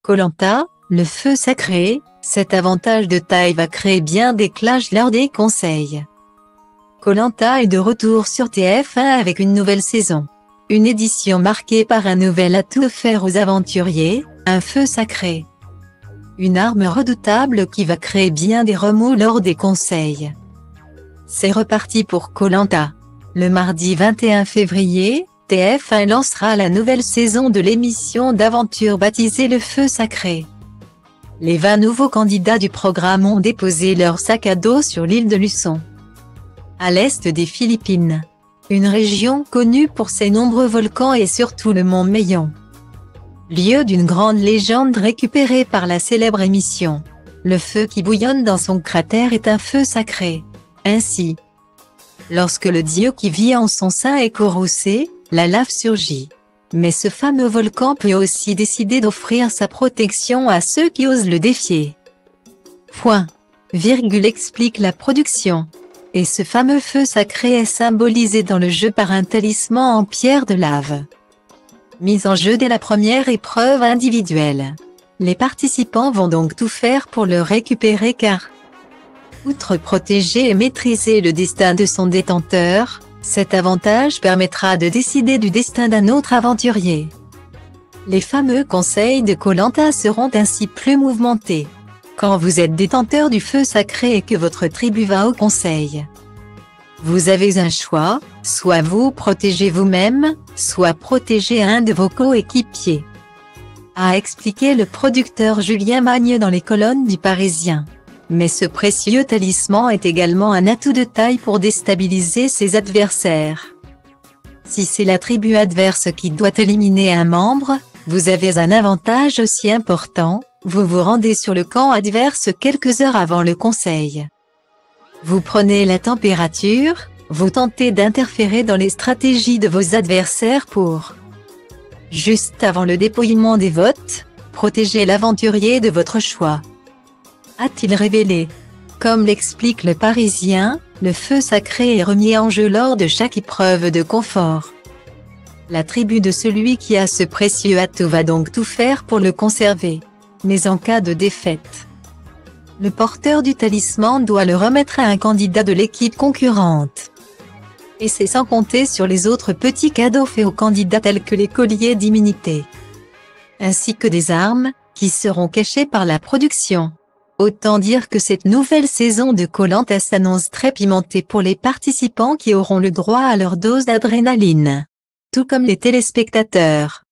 Koh Lanta, le feu sacré, cet avantage de taille va créer bien des clashs lors des conseils. Koh Lanta est de retour sur TF1 avec une nouvelle saison. Une édition marquée par un nouvel atout offert aux aventuriers, un feu sacré. Une arme redoutable qui va créer bien des remous lors des conseils. C'est reparti pour Koh Lanta. Le mardi 21 février, TF1 lancera la nouvelle saison de l'émission d'aventure baptisée Le Feu Sacré. Les 20 nouveaux candidats du programme ont déposé leur sac à dos sur l'île de Luçon, à l'est des Philippines. Une région connue pour ses nombreux volcans et surtout le mont Meillon. Lieu d'une grande légende récupérée par la célèbre émission. Le feu qui bouillonne dans son cratère est un feu sacré. Ainsi, lorsque le dieu qui vit en son sein est courroucé, la lave surgit. Mais ce fameux volcan peut aussi décider d'offrir sa protection à ceux qui osent le défier. Point. Virgule explique la production. Et ce fameux feu sacré est symbolisé dans le jeu par un talisman en pierre de lave. Mise en jeu dès la première épreuve individuelle. Les participants vont donc tout faire pour le récupérer car, outre protéger et maîtriser le destin de son détenteur, cet avantage permettra de décider du destin d'un autre aventurier. Les fameux conseils de Koh Lanta seront ainsi plus mouvementés. Quand vous êtes détenteur du feu sacré et que votre tribu va au conseil, vous avez un choix, soit vous protégez vous-même, soit protégez un de vos coéquipiers. A expliqué le producteur Julien Magne dans les colonnes du Parisien. Mais ce précieux talisman est également un atout de taille pour déstabiliser ses adversaires. Si c'est la tribu adverse qui doit éliminer un membre, vous avez un avantage aussi important, vous vous rendez sur le camp adverse quelques heures avant le conseil. Vous prenez la température, vous tentez d'interférer dans les stratégies de vos adversaires pour, juste avant le dépouillement des votes, protéger l'aventurier de votre choix. A-t-il révélé. Comme l'explique le Parisien, le feu sacré est remis en jeu lors de chaque épreuve de confort. La tribu de celui qui a ce précieux atout va donc tout faire pour le conserver. Mais en cas de défaite, le porteur du talisman doit le remettre à un candidat de l'équipe concurrente. Et c'est sans compter sur les autres petits cadeaux faits aux candidats tels que les colliers d'immunité, ainsi que des armes, qui seront cachées par la production. Autant dire que cette nouvelle saison de Koh Lanta s'annonce très pimentée pour les participants qui auront le droit à leur dose d'adrénaline. Tout comme les téléspectateurs.